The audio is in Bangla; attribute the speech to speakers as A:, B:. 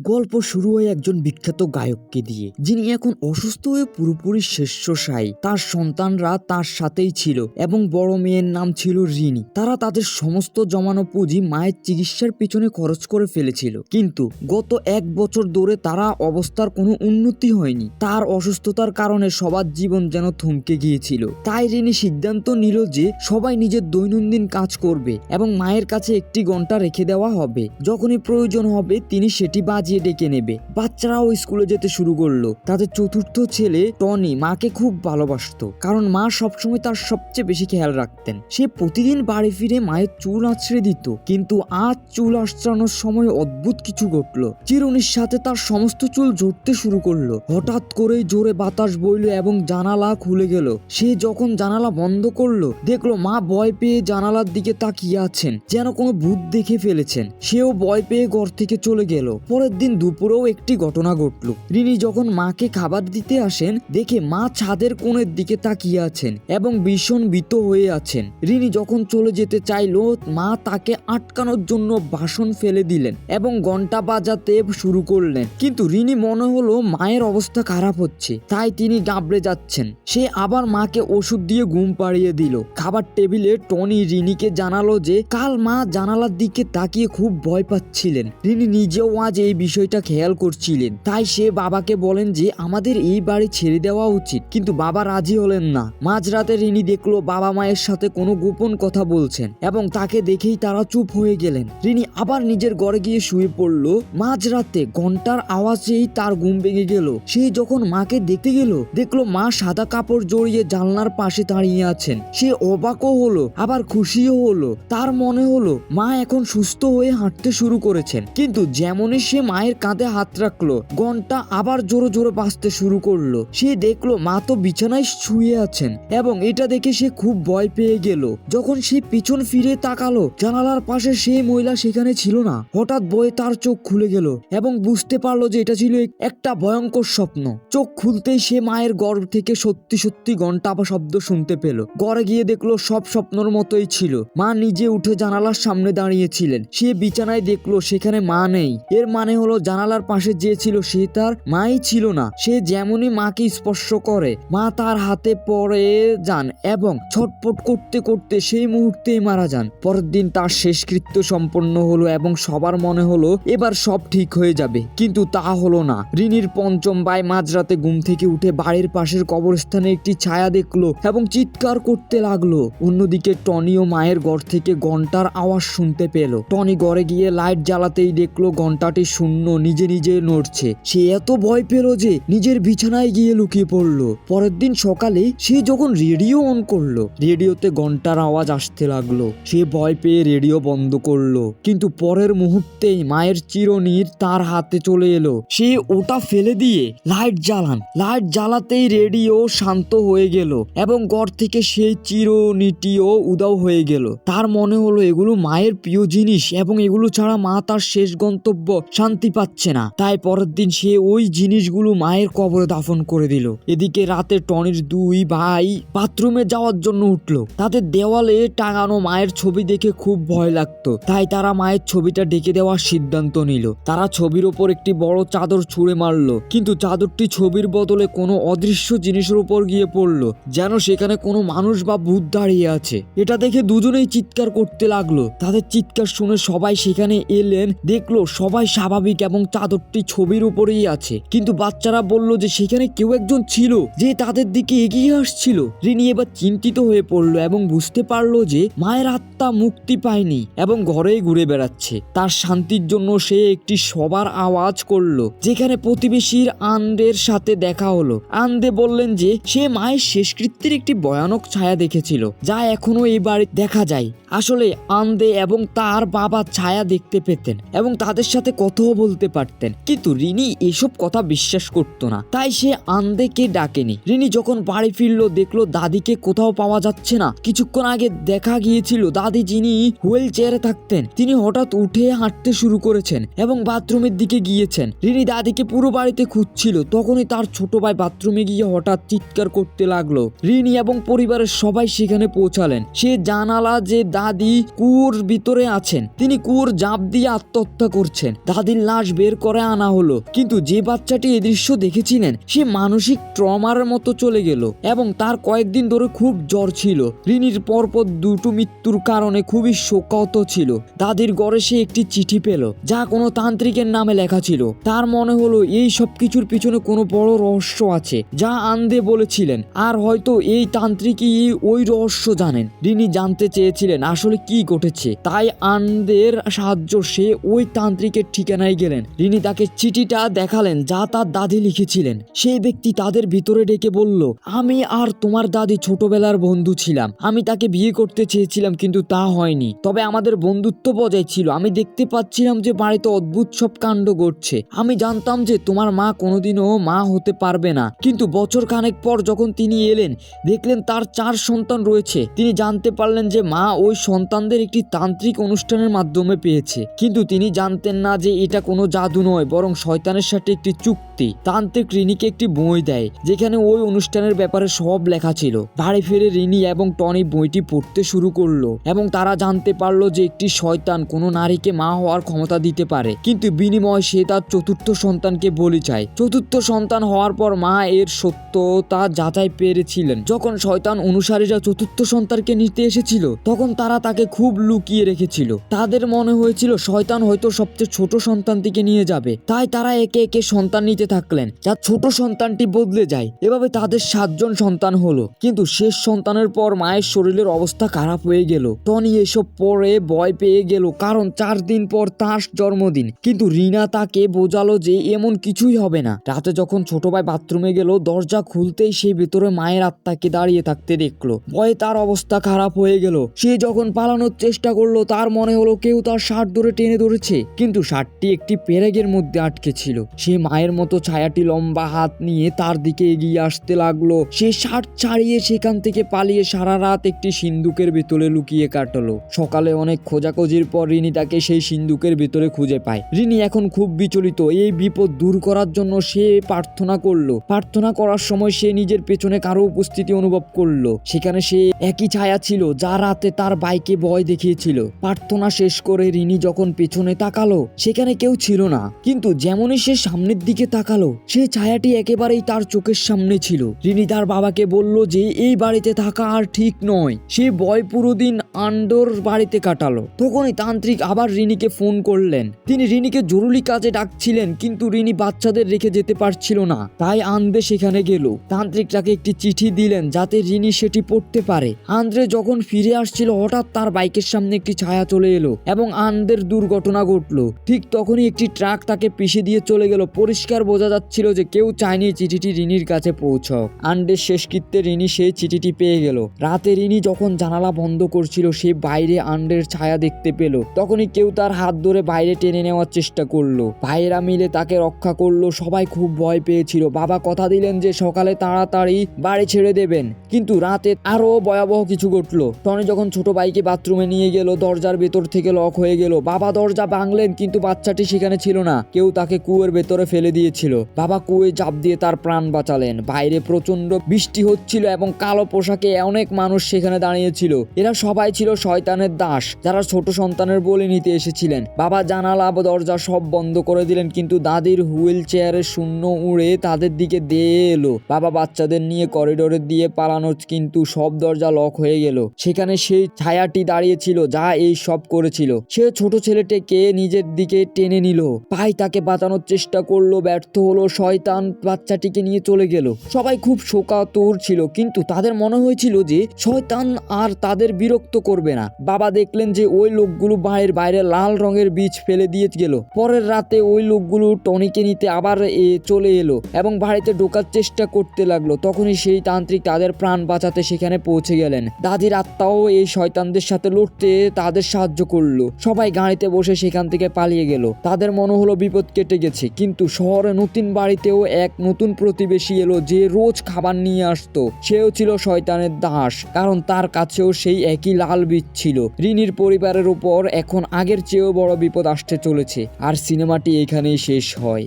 A: গল্প শুরু হয় একজন বিখ্যাত গায়ককে দিয়ে, যিনি এখন অসুস্থ হয়ে পুরোপুরি শেষ্যশায়ী। তার সন্তানরা তার সাথেই ছিল এবং বড় মেয়ের নাম ছিল রিনি। তারা তাদের সমস্ত জমানো পুঁজি মায়ের চিকিৎসার পিছনে খরচ করে ফেলেছিল, কিন্তু গত 1 বছর ধরে তারা অবস্থার কোনো উন্নতি হয়নি। তার অসুস্থতার কারণে সবার জীবন যেন থমকে গিয়েছিল। তাই রিনি সিদ্ধান্ত নিল যে সবাই নিজের দৈনন্দিন কাজ করবে এবং মায়ের কাছে একটি ঘন্টা রেখে দেওয়া হবে। যখনই প্রয়োজন হবে তিনি সেটি বাজিয়ে ডেকে নেবে। বাচ্চারাও স্কুলে যেতে শুরু করলো। তাদের চতুর্থ ছেলে টনি মাকে খুব ভালোবাসতো, কারণ মা সবসময় তার সবচেয়ে বেশি খেয়াল রাখতেন। সে প্রতিদিন বাড়ি ফিরে মায়ের চুল আঁচড়ে দিত, কিন্তু আজ চুল আঁচড়ানোর সময় অদ্ভুত কিছু ঘটলো। চিরুনির সাথে তার সমস্ত চুল ঝরতে শুরু করলো। হঠাৎ করেই জোরে বাতাস বইল এবং জানালা খুলে গেল। সে যখন জানালা বন্ধ করলো, দেখলো মা ভয় পেয়ে জানালার দিকে তাকিয়ে আছেন, যেন কোনো ভূত দেখে ফেলেছেন। সেও ভয় পেয়ে ঘর থেকে চলে গেল। পরের দিন দুপুরেও একটি ঘটনা ঘটলো। রিনি যখন মাকে খাবার দিতে আসেন, দেখে মা ছাদের কোণের দিকে তাকিয়ে আছেন এবং ভীষণ ভীত হয়ে আছেন। রিনি যখন চলে যেতে চাইলো, মা তাকে আটকানোর জন্য বাসন ফেলে দিলেন এবং ঘন্টা বাজাতে শুরু করলেন। কিন্তু রিনি মনে হলো মায়ের অবস্থা খারাপ হচ্ছে, তাই তিনি গাবড়ে যাচ্ছেন। সে আবার মাকে ওষুধ দিয়ে ঘুম পাড়িয়ে দিল। খাবার টেবিলে টনি রিনিকে জানালো যে কাল মা জানালার দিকে তাকিয়ে খুব ভয় পাচ্ছিলেন। রিনি নিজেও আজ এই বিষয়টা খেয়াল করছিলেন। তাই সে বাবাকে বলেন যে আমাদের এই বাড়ি ছেড়ে দেওয়া উচিত, কিন্তু বাবা রাজি হলেন না। মাঝরাতে রিনি দেখলো বাবা মায়ের সাথে কোনো গোপন কথা বলছেন এবং তাকে দেখেই তারা চুপ হয়ে গেলেন। রিনি আবার নিজের ঘরে গিয়ে শুয়ে পড়লো। মাঝরাতে ঘন্টার আওয়াজেই তার ঘুম ভেঙে গেল। সে যখন মাকে দেখতে গেল, দেখলো মা সাদা কাপড় জড়িয়ে জানলার পাশে দাঁড়িয়ে আছেন। সে অবাকও হলো, আবার খুশিও হলো। তার মনে হলো মা এখন সুস্থ হয়ে হাঁটতে শুরু করেছেন। কিন্তু যেমনই সে মায়ের কাঁধে হাত রাখলো, ঘন্টা আবার জোরে জোরে বাজতে শুরু করলো। সে দেখলো মা তো বিছানায় শুয়ে আছেন এবং এটা দেখে সে খুব ভয় পেয়ে গেল। যখন সে পিছন ফিরে তাকালো, জানালার পাশে সেই মহিলা সেখানে ছিল না। হঠাৎ ভয়ে তার চোখ খুলে গেল এবং বুঝতে পারলো যে এটা ছিল একটা ভয়ঙ্কর স্বপ্ন। চোখ খুলতেই সে মায়ের গর্ভ থেকে সত্যি সত্যি ঘন্টা বা শব্দ শুনতে পেল। ঘরে গিয়ে দেখলো সব স্বপ্নের মতোই ছিল। মা নিজে উঠে জানালার সামনে দাঁড়িয়েছিলেন। সে বিছানায় দেখলো সেখানে মা নেই। এর মানে হলো জানালার পাশে যে ছিল সে তার মাই ছিল না। সে যেমনই মাকে স্পর্শ করে, মা তার হাতে পড়ে যান এবং ছটফট করতে করতে সেই মুহূর্তেই মারা যান। পরের দিন তার শেষকৃত্য সম্পন্ন হলো এবং সবার মনে হলো এবার সব ঠিক হয়ে যাবে, কিন্তু তা হলো না। রিনির পঞ্চম ভাই মাঝরাতে ঘুম থেকে উঠে বাড়ির পাশের কবরস্থানে একটি ছায়া দেখলো এবং চিৎকার করতে লাগলো। অন্যদিকে টনিও মায়ের ঘর থেকে ঘন্টার আওয়াজ শুনতে পেল। টনি ঘরে গিয়ে লাইট জ্বালাতেই দেখলো ঘন্টাটি শূন্য নিজে নিজে নড়ছে। সে এত ভয় পেল যে নিজের বিছানায় গিয়ে লুকিয়ে পড়লো। পরের দিন সকালে সে যখন রেডিও অন করলো, রেডিওতে ঘন্টার আওয়াজ আসতে লাগলো। সে ভয় পেয়ে রেডিও বন্ধ করলো, কিন্তু পরের মুহূর্তেই মায়ের চিরুনির তার হাতে চলে এলো। সে ওটা ফেলে দিয়ে লাইট জ্বালান। লাইট জ্বালাতেই রেডিও শান্ত হয়ে গেল এবং ঘর থেকে সেই চিরুনিটিও উধাও হয়ে গেল। তার মনে হলো এগুলো মায়ের প্রিয় জিনিস এবং এগুলো ছাড়া মা তার শেষ গন্তব্য শান্তি পাচ্ছে না। তাই পরের দিন সে ওই জিনিসগুলো মায়ের কবরে দাফন করে দিল। এদিকে রাতে টনির 2 ভাই বাথরুমে যাওয়ার জন্য উঠলো। তাদের দেওয়ালে টাঙানো মায়ের ছবি দেখে খুব ভয় লাগতো, তাই তারা মায়ের ছবিটা ঢেকে দেওয়ার সিদ্ধান্ত নিল। তারা ছবির ওপর একটি বড় চাদর ছুঁড়ে মারলো, কিন্তু চাদরটি ছবির বদলে কোনো অদৃশ্য জিনিসের উপর গিয়ে পড়লো, যেন সেখানে কোনো মানুষ বা ভূত দাঁড়িয়ে আছে। এটা দেখে দুজনেই চিৎকার করতে লাগলো। তাদের চিৎকার শুনে সবাই সেখানে এলেন। দেখলো সবাই স্বাভাবিক এবং চাদরটি ছবির উপরেই আছে, কিন্তু বাচ্চারা বলল যে সেখানে কেউ একজন ছিল যে তাদের দিকে এগিয়ে আসছিল। রিনি এবার চিন্তিত হয়ে পড়লো এবং বুঝতে পারলো যে মায়ের আত্মা মুক্তি পায়নি এবং ঘরেই ঘুরে বেড়াচ্ছে। তার শান্তির জন্য সে একটি সবার আওয়াজ করলো, যেখানে প্রতিবেশীর আন্দের সাথে দেখা হলো। আন্দে বললেন যে সে মায়ের শেষকৃত্যের একটি ভয়ানক ছায়া দেখেছিল, যা এখনো এই বাড়ি দেখা যায়। আসলে আন্দে এবং তার বাবা ছায়া দেখতে পেতেন এবং তাদের সাথে কথাও বলতে পারতেন, কিন্তু রিনি এসব কথা বিশ্বাস করতো না। তাই সে আন্দেকে ডাকেনি। রিনি যখন বাড়ি ফিরলো, দেখলো দাদিকে কোথাও পাওয়া যাচ্ছে না। কিছুক্ষণ আগে দেখা গিয়েছিল দাদি, যিনি হুইল চেয়ারে থাকতেন, তিনি হঠাৎ উঠে হাঁটতে শুরু করেছেন এবং বাথরুমের দিকে গিয়েছেন। রিনি দাদিকে পুরো বাড়িতে খুঁজছিল। তখনই তার ছোট ভাই বাথরুমে গিয়ে হঠাৎ চিৎকার করতে লাগলো। রিনি এবং পরিবারের সবাই সেখানে পৌঁছালেন। সে জানালা যে দাদি কুয়োর ভিতরে আছেন। তিনি কুয়োর জাপ দিয়ে আত্মহত্যা করছেন। দাদির লাশ বের করে আনা হলো, কিন্তু যে বাচ্চাটি এই দৃশ্য দেখেছিলেন সে মানসিক ট্রমার মতো চলে গেল এবং তার কয়েকদিন ধরে খুব জ্বর ছিল। রিনির পরপর দুটো মৃত্যুর কারণে খুবই শোকাহত ছিল। দাদির ঘরে সে একটি চিঠি পেল যা কোনো তান্ত্রিকের নামে লেখা ছিল। তার মনে হলো এই সব কিছুর পিছনে কোনো বড় রহস্য আছে যা আন্দে বলেছিলেন, আর হয়তো এই তান্ত্রিকই ওই রহস্য জানেন। রিনি জানতে চেয়েছিলেন আসলে কি ঘটেছে, তাই আন্দের সাহায্য সে ওই তান্ত্রিকের ঠিকানায় গেলেন। রিনি তাকে চিঠিটা দেখালেন যা তার দাদি লিখেছিলেন। সেই ব্যক্তি তাদের ভিতরে ডেকে বলল, আমি আর তোমার দাদি ছোটবেলার বন্ধু ছিলাম। আমি তাকে বিয়ে করতে চেয়েছিলাম কিন্তু তা হয়নি, তবে আমাদের বন্ধুত্ব বজায় ছিল। আমি দেখতে পাচ্ছিলাম যে বাড়িতে অদ্ভুত সব কাণ্ড ঘটছে। আমি জানতাম যে তোমার মা কোনোদিনও মা হতে পারবে না, কিন্তু বছর খানেক পর যখন তিনি এলেন দেখলেন তার 4 সন্তান রয়েছে। তিনি জানতে পারলেন যে মা ওই সন্তানদের একটি তান্ত্রিক অনুষ্ঠানের মাধ্যমে পেয়েছে, কিন্তু তিনি জানতেন না যে এটা কোনো জাদু নয় বরং শয়তানের সাথে একটি চুক্তি। তান্ত্রিক রিনিকে একটি বই দেয় যেখানে ওই অনুষ্ঠানের ব্যাপারে সব লেখা ছিল। বাড়ি ফিরে রিনি এবং টনি বইটি পড়তে শুরু করলো এবং তারা জানতে পারলো যে একটি শয়তান কোনো নারীকে মা হওয়ার ক্ষমতা দিতে পারে, কিন্তু বিনিময়ে সে তার 4র্থ সন্তানকে বলি চায়। 4র্থ সন্তান হওয়ার পর মা এর সত্যতা যাচাই পেরেছিলেন। যখন শয়তান অনুসারীরা 4র্থ সন্তানকে নিতে এসেছিল তখন তারা তাকে খুব লুকিয়ে রেখেছিল। তাদের মনে হয়েছিল শয়তান হয়তো সবচেয়ে ছোট সন্তানটিকে নিয়ে যাবে, তাই তারা একে একে সন্তান নিতে থাকলেন যা ছোট সন্তানটি বদলে যায়। এভাবে তাদের 7 জন সন্তান হলো, কিন্তু শেষ সন্তানের পর মায়ের শরীরের অবস্থা খারাপ হয়ে গেল। টনি এসব পরে ভয় পেয়ে গেল কারণ 4 দিন পর তার জন্মদিন, কিন্তু রিনা তাকে বোঝালো যে এমন কিছুই হবে না। রাতে যখন ছোট ভাই বাথরুমে গেল দরজা খুলতেই সে ভেতরে মায়ের আত্মাকে দাঁড়িয়ে থাকতে দেখলো। ভয়ে তার অবস্থা খারাপ হয়ে গেল। সে যখন পালানোর চেষ্টা করলো তার মনে হলো কেউ তার শার্ট ধরে টেনে ধরেছে, কিন্তু শার্টটি একটি পেরেকের মধ্যে আটকে ছিল। সে মায়ের মতো ছায়াটি লম্বা হাত নিয়ে তার দিকে এগিয়ে আসতে লাগলো। সে শার্ট ছাড়িয়ে সেখান থেকে পালিয়ে সারা রাত একটি সিন্দুকের ভেতরে লুকিয়ে কাটলো। সকালে অনেক খোঁজাখুঁজির পর রিনি তাকে সেই সিন্দুকের ভেতরে খুঁজে পায়। রিনি এখন খুব বিচলিত। এই বিপদ দূর করার জন্য সে প্রার্থনা করলো। প্রার্থনা করার সময় সে নিজের পেছনে কারো উপস্থিতি অনুভব করলো। সেখানে সে একই ছায়া ছিল যা রাতে তার বাইকে ভয় দেখিয়েছিল। প্রার্থনা শেষ করে রিনি যখন পেছনে তাকালো সেখানে কেউ ছিল না, কিন্তু যেমনই সে সামনের দিকে তাকালো সেই ছায়াটি একেবারেই তার চোখের সামনে ছিল। রিনি তার বাবাকে বলল যে এই বাড়িতে থাকা আর ঠিক নয়। সে ভয় পুরো দিন আন্ডোর বাড়িতে কাটালো। তখনই তান্ত্রিক আবার রিনিকে ফোন করলেন। তিনি রিনিকে জরুরি কাজে ডাকছিলেন, কিন্তু রিনি বাচ্চাদের রেখে যেতে পারছিল না, তাই আন্দ্রে সেখানে গেল। তান্ত্রিক তাকে একটি চিঠি দিলেন যাতে রিনি সেটি পড়তে পারে। আন্দ্রে যখন ফিরে আসছিল হঠাৎ তার বাইকের সামনে একটি ছায়া চলে এলো এবং আন্দ্রের দুর্ঘটনা ঘটলো। ঠিক তখনই একটি ট্রাক তাকে পিষে দিয়ে চলে গেল। পরিষ্কার বোঝা যাচ্ছিল যে কেউ চায়নি চিঠিটি রিনির কাছে পৌঁছাক। আন্ডের শেষকৃত্যে রিনি সেই চিঠিটি পেয়ে গেল। রাতে রিনি যখন জানালা বন্ধ করছিল সে বাইরে আন্ডের ছায়া দেখতে পেল। তখনই কেউ তার হাত ধরে বাইরে টেনে নেওয়ার চেষ্টা করলো। ভাইয়েরা মিলে তাকে রক্ষা করলো। সবাই খুব ভয় পেয়েছিল। বাবা কথা দিলেন যে সকালে তাড়াতাড়ি বাড়ি ছেড়ে দেবেন, কিন্তু রাতে আরো ভয়াবহ কিছু ঘটলো। টনি যখন ছোট ভাইকে বাথরুমে নিয়ে গেল দরজার ভেতর থেকে লক হয়ে গেল। বাবা দরজা ভাঙলেন কিন্তু বাচ্চাটি সেখানে ছিল না। কেউ তাকে কুয়োর ভেতরে ফেলে দিয়েছিল। বাবা কুয়োয় ঝাঁপ দিয়ে তার প্রাণ বাঁচালেন। বাইরে প্রচন্ড বৃষ্টি হচ্ছিল এবং কালো পোশাকে অনেক মানুষ সেখানে দাঁড়িয়েছিল। এরা সবাই ছিল শয়তানের দাস যারা ছোট সন্তানের বলি নিতে এসেছিলেন। বাবা জানালা দরজা সব বন্ধ করে দিলেন, কিন্তু দাদির হুইল চেয়ারে শূন্য উড়ে তাদের দিকে দিয়ে এলো। বাবা বাচ্চাদের নিয়ে করিডোরে দিয়ে পালানো, কিন্তু সব দরজা লক হয়ে গেল। সেখানে সেই ছায়াটি দাঁড়িয়েছিল যা এই সব করেছিল। সে ছোট ছেলেটিকে নিজের দিকে টেনে নিল। ভাই তাকে বাঁচানোর চেষ্টা করলো, ব্যর্থ হলো। শয়তান বাচ্চাটিকে নিয়ে চলে গেল। সবাই খুব শোকাতুর ছিল, কিন্তু তাদের মনে হয়েছিল যে শয়তান আর তাদের বিরক্ত করবে না। বাবা দেখলেন যে ওই লোকগুলো বাড়ির বাইরে লাল রঙের বীজ ফেলে দিয়ে গেল। পরের রাতে ওই লোকগুলো টনিকে নিতে আবার চলে এলো এবং বাড়িতে ঢোকার চেষ্টা করতে লাগলো। তখনই সেই তান্ত্রিক তাদের প্রাণ বাঁচাতে সেখানে পৌঁছে গেলেন। দাদির আত্মাও এই শয়তানদের সাথে লড়তে তাদের সাহায্য করলো। সবাই গাড়িতে বসে সেখান থেকে পালিয়ে গেল। তাদের মনে হলো বিপদ কেটে গেছে, কিন্তু শহরে নতুন বাড়িতেও এক নতুন প্রতিবেশী এলো যে রোজ খাবার নিয়ে আসতো। সেও ছিল শয়তানের দাস, কারণ তার কাছেও সেই একই লাল বীজ ছিল। রিনির পরিবারের উপর এখন আগের চেয়েও বড় বিপদ আসতে চলেছে। আর সিনেমাটি এখানেই শেষ হয়।